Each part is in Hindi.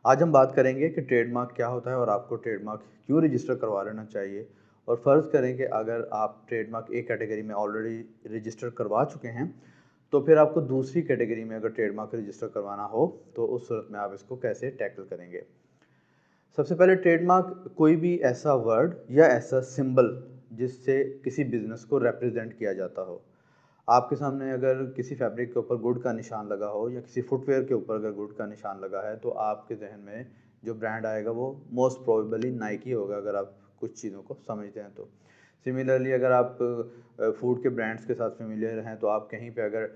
आज हम बात करेंगे कि ट्रेडमार्क क्या होता है और आपको ट्रेडमार्क क्यों रजिस्टर करवा लेना चाहिए। और फ़र्ज़ करें कि अगर आप ट्रेडमार्क ए कैटेगरी में ऑलरेडी रजिस्टर करवा चुके हैं, तो फिर आपको दूसरी कैटेगरी में अगर ट्रेडमार्क रजिस्टर करवाना हो, तो उस सूरत में आप इसको कैसे टैकल करेंगे। सबसे पहले ट्रेडमार्क कोई भी ऐसा वर्ड या ऐसा सिंबल जिससे किसी बिज़नेस को रिप्रेजेंट किया जाता हो। आपके सामने अगर किसी फैब्रिक के ऊपर गुड का निशान लगा हो या किसी फुटवेयर के ऊपर अगर गुड का निशान लगा है, तो आपके जहन में जो ब्रांड आएगा वो मोस्ट प्रोबेबली नाइकी होगा, अगर आप कुछ चीज़ों को समझते हैं तो। सिमिलरली अगर आप फूड के ब्रांड्स के साथ फेमिलियर हैं, तो आप कहीं पे अगर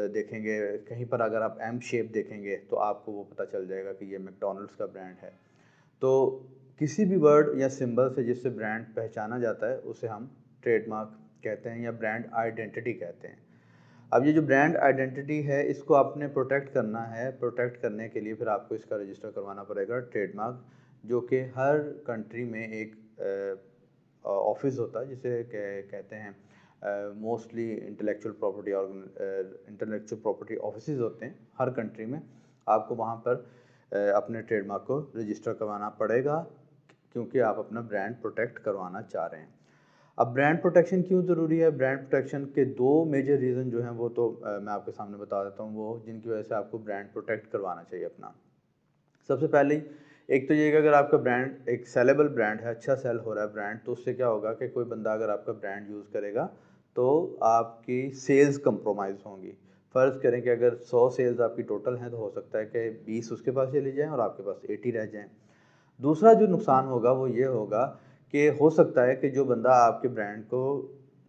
देखेंगे, कहीं पर अगर आप एम शेप देखेंगे, तो आपको वो पता चल जाएगा कि ये मैकडॉनल्ड्स का ब्रांड है। तो किसी भी वर्ड या सिंबल से जिससे ब्रांड पहचाना जाता है, उसे हम ट्रेडमार्क कहते हैं या ब्रांड आइडेंटिटी कहते हैं। अब ये जो ब्रांड आइडेंटिटी है, इसको आपने प्रोटेक्ट करना है। प्रोटेक्ट करने के लिए फिर आपको इसका रजिस्टर करवाना पड़ेगा ट्रेडमार्क, जो कि हर कंट्री में एक ऑफिस होता है, जिसे कहते हैं मोस्टली इंटेलेक्चुअल प्रॉपर्टी ऑफिसेज होते हैं हर कंट्री में। आपको वहाँ पर अपने ट्रेडमार्क को रजिस्टर करवाना पड़ेगा, क्योंकि आप अपना ब्रांड प्रोटेक्ट करवाना चाह रहे हैं। अब ब्रांड प्रोटेक्शन क्यों ज़रूरी है? ब्रांड प्रोटेक्शन के दो मेजर रीज़न जो हैं वो तो मैं आपके सामने बता देता हूँ, वो जिनकी वजह से आपको ब्रांड प्रोटेक्ट करवाना चाहिए अपना। सबसे पहले एक तो ये कि अगर आपका ब्रांड एक सेलेबल ब्रांड है, अच्छा सेल हो रहा है ब्रांड, तो उससे क्या होगा कि कोई बंदा अगर आपका ब्रांड यूज़ करेगा, तो आपकी सेल्स कंप्रोमाइज़ होंगी। फ़र्ज़ करें कि अगर 100 सेल्स आपकी टोटल हैं, तो हो सकता है कि 20 उसके पास चली जाएँ और आपके पास 80 रह जाएँ। दूसरा जो नुकसान होगा वो ये होगा कि हो सकता है कि जो बंदा आपके ब्रांड को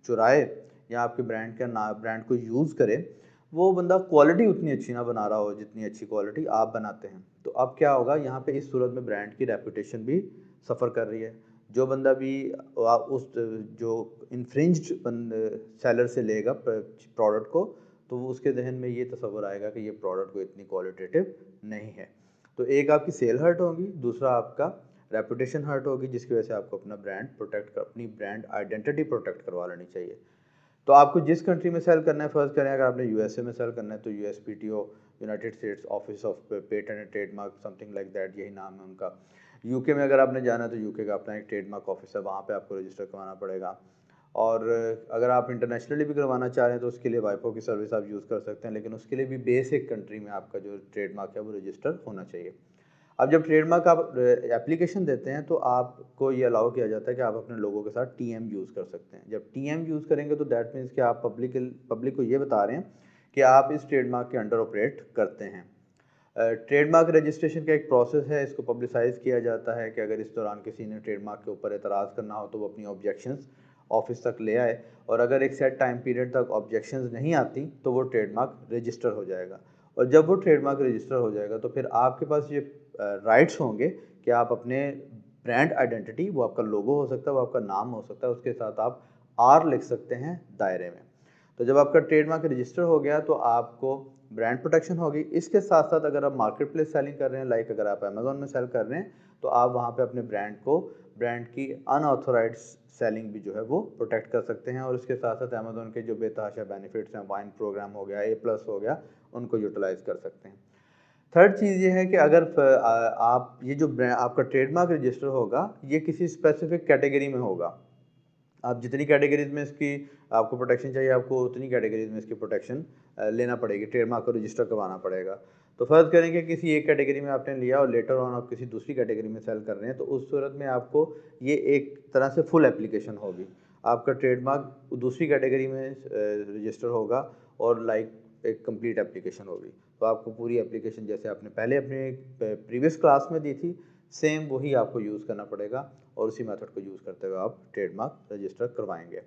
चुराए या आपके ब्रांड को यूज़ करे, वो बंदा क्वालिटी उतनी अच्छी ना बना रहा हो जितनी अच्छी क्वालिटी आप बनाते हैं। तो अब क्या होगा, यहाँ पे इस सूरत में ब्रांड की रेपुटेशन भी सफ़र कर रही है। जो बंदा भी उस जो इन्फ्रिंज्ड सेलर से लेगा प्रोडक्ट को, तो वो उसके जहन में ये तस्वर आएगा कि ये प्रोडक्ट को इतनी क्वालिटेटिव नहीं है। तो एक आपकी सेल हर्ट होगी, दूसरा आपका रेपुटेशन हर्ट होगी, जिसकी वजह से आपको अपनी ब्रांड आइडेंटिटी प्रोटेक्ट करवा लेनी चाहिए। तो आपको जिस कंट्री में सेल करना है, फ़र्ज़ करें अगर आपने यूएसए में सेल करना है, तो USPTO, United States office of patent and trademark, something like that, यही नाम है उनका। यूके में अगर आपने जाना है, तो यूके का अपना एक ट्रेडमार्क ऑफिस है, वहाँ पे आपको रजिस्टर करवाना पड़ेगा। और अगर आप इंटरनेशनली भी करवाना चाह रहे हैं, तो उसके लिए वाइपो की सर्विस आप यूज़ कर सकते हैं, लेकिन उसके लिए भी बेसिक कंट्री में आपका जो ट्रेडमार्क है वो रजिस्टर होना चाहिए। अब जब ट्रेडमार्क आप एप्लीकेशन देते हैं, तो आपको ये अलाउ किया जाता है कि आप अपने लोगों के साथ टीएम यूज़ कर सकते हैं। जब टीएम यूज़ करेंगे, तो दैट मीन्स कि आप पब्लिक को ये बता रहे हैं कि आप इस ट्रेडमार्क के अंडर ऑपरेट करते हैं। ट्रेडमार्क रजिस्ट्रेशन का एक प्रोसेस है, इसको पब्लिसाइज़ किया जाता है कि अगर इस दौरान किसी ने ट्रेडमार्क के ऊपर एतराज़ करना हो, तो वो अपनी ऑब्जेक्शंस ऑफिस तक ले आए, और अगर एक सेट टाइम पीरियड तक ऑब्जेक्शंस नहीं आती, तो वो ट्रेडमार्क रजिस्टर हो जाएगा। और जब वो ट्रेडमार्क रजिस्टर हो जाएगा, तो फिर आपके पास ये राइट्स होंगे कि आप अपने ब्रांड आइडेंटिटी, वो आपका लोगो हो सकता है, वो आपका नाम हो सकता है, उसके साथ आप आर लिख सकते हैं दायरे में। तो जब आपका ट्रेडमार्क रजिस्टर हो गया, तो आपको ब्रांड प्रोटेक्शन होगी। इसके साथ साथ अगर आप मार्केट प्लेस सेलिंग कर रहे हैं, लाइक अगर आप अमेज़न में सेल कर रहे हैं, तो आप वहाँ पे अपने ब्रांड की अनऑथोराइज्ड सेलिंग भी जो है वो प्रोटेक्ट कर सकते हैं। और उसके साथ साथ अमेज़न के जो बेतहाशा बेनिफिट्स हैं, वाइन प्रोग्राम हो गया, A+ हो गया, उनको यूटिलाइज़ कर सकते हैं। थर्ड चीज़ ये है कि अगर आप ये जो आपका ट्रेडमार्क रजिस्टर होगा, ये किसी स्पेसिफिक कैटेगरी में होगा। आप जितनी कैटेगरीज़ में इसकी आपको प्रोटेक्शन चाहिए, आपको उतनी कैटेगरीज़ में इसकी प्रोटेक्शन लेना पड़ेगी, ट्रेडमार्क को रजिस्टर करवाना पड़ेगा। तो फ़र्ज़ करें कि किसी एक कैटेगरी में आपने लिया और लेटर ऑन आप किसी दूसरी कैटेगरी में सेल कर रहे हैं, तो उस सूरत में आपको ये एक तरह से फुल एप्लीकेशन होगी। आपका ट्रेडमार्क दूसरी कैटेगरी में रजिस्टर होगा, और लाइक एक कंप्लीट एप्लीकेशन होगी। तो आपको पूरी एप्लीकेशन, जैसे आपने पहले अपने प्रीवियस क्लास में दी थी, सेम वही आपको यूज़ करना पड़ेगा, और उसी मेथड को यूज़ करते हुए आप ट्रेडमार्क रजिस्टर करवाएंगे।